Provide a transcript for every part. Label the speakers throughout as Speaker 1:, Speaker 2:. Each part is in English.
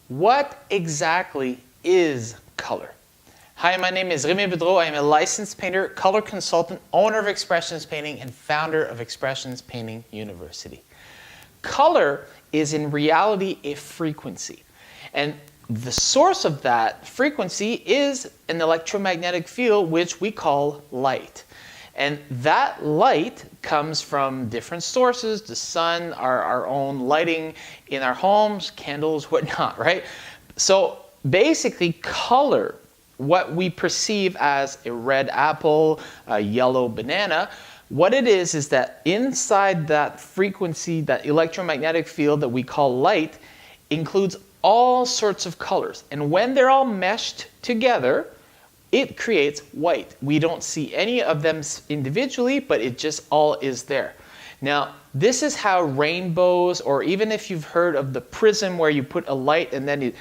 Speaker 1: What exactly is color? Hi, my name is Rémi Boudreau. I am a licensed painter, color consultant, owner of Expressions Painting, and founder of Expressions Painting University. Color is in reality a frequency. And the source of that frequency is an electromagnetic field, which we call light. And that light comes from different sources, the sun, our own lighting in our homes, candles, whatnot, right? So basically color, what we perceive as a red apple, a yellow banana, what it is that inside that frequency, that electromagnetic field that we call light, includes all sorts of colors. And when they're all meshed together, it creates white. We don't see any of them individually, but it just all is there. Now, this is how rainbows, or even if you've heard of the prism where you put a light and then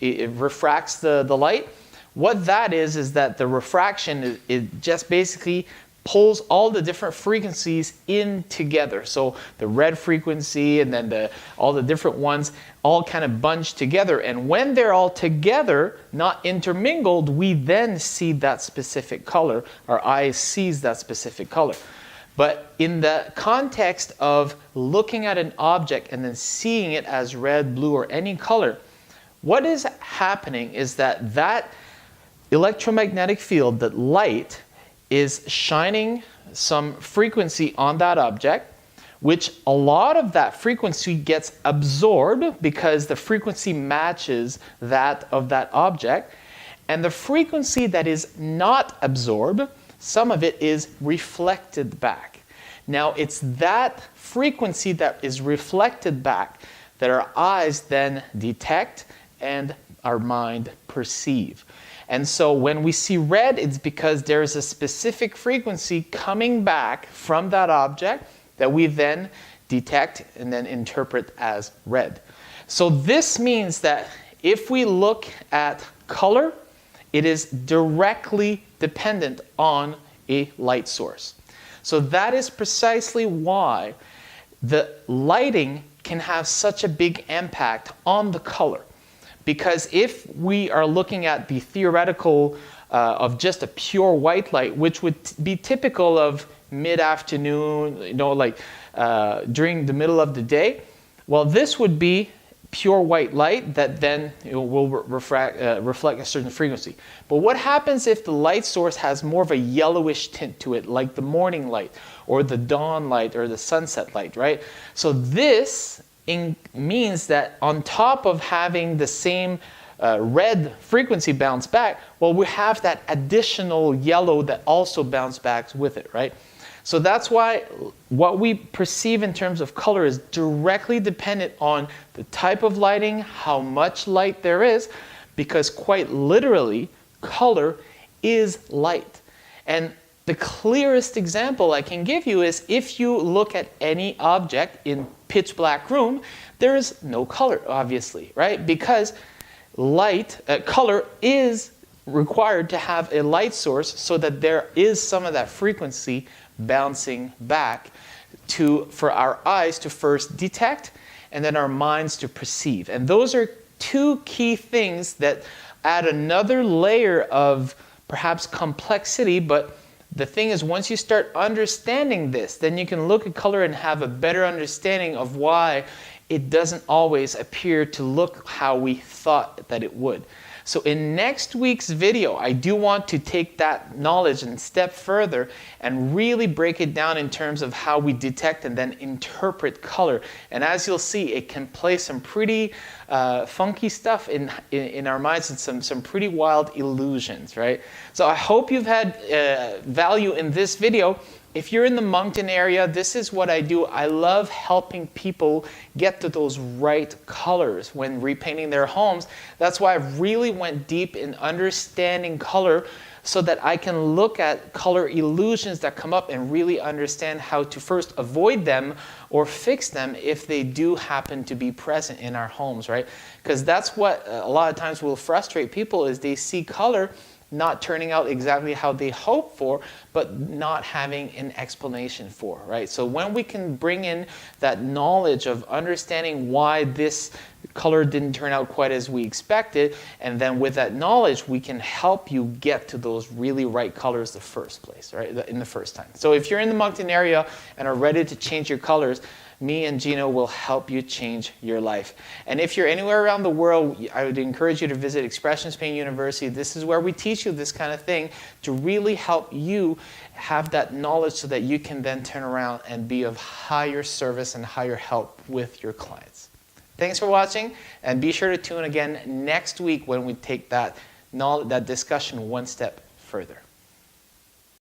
Speaker 1: it refracts the light, what that is that the refraction, it just basically pulls all the different frequencies in together. So the red frequency and then all the different ones all kind of bunch together. And when they're all together, not intermingled, we then see that specific color. Our eyes sees that specific color. But in the context of looking at an object and then seeing it as red, blue, or any color, what is happening is that electromagnetic field, that light, is shining some frequency on that object, which a lot of that frequency gets absorbed because the frequency matches that of that object. And the frequency that is not absorbed, some of it is reflected back. Now it's that frequency that is reflected back that our eyes then detect and our mind perceive. And so when we see red, it's because there's a specific frequency coming back from that object that we then detect and then interpret as red. So this means that if we look at color, it is directly dependent on a light source. So that is precisely why the lighting can have such a big impact on the color. Because if we are looking at the theoretical of just a pure white light, which would be typical of mid-afternoon, like during the middle of the day, well, this would be pure white light that then will reflect a certain frequency. But what happens if the light source has more of a yellowish tint to it, like the morning light or the dawn light or the sunset light, right? So this means that on top of having the same red frequency bounce back, well, we have that additional yellow that also bounce backs with it, right? So that's why what we perceive in terms of color is directly dependent on the type of lighting, how much light there is, because quite literally, color is light. And the clearest example I can give you is if you look at any object in pitch black room, there is no color, obviously, right? Because color is required to have a light source so that there is some of that frequency bouncing back for our eyes to first detect and then our minds to perceive. And those are two key things that add another layer of perhaps complexity, but the thing is, once you start understanding this, then you can look at color and have a better understanding of why it doesn't always appear to look how we thought that it would. So in next week's video, I do want to take that knowledge and step further and really break it down in terms of how we detect and then interpret color. And as you'll see, it can play some pretty funky stuff in our minds and some pretty wild illusions, right? So I hope you've had value in this video. If you're in the Moncton area, this is what I do. I love helping people get to those right colors when repainting their homes. That's why I really went deep in understanding color so that I can look at color illusions that come up and really understand how to first avoid them or fix them if they do happen to be present in our homes, right? Because that's what a lot of times will frustrate people is they see color not turning out exactly how they hoped for, but not having an explanation for, right? So when we can bring in that knowledge of understanding why this color didn't turn out quite as we expected, and then with that knowledge, we can help you get to those really right colors the first place, right, in the first time. So if you're in the Moncton area and are ready to change your colors, me and Gino will help you change your life. And if you're anywhere around the world, I would encourage you to visit Expressions Painting University. This is where we teach you this kind of thing to really help you have that knowledge so that you can then turn around and be of higher service and higher help with your clients. Thanks for watching, and be sure to tune again next week when we take that discussion one step further.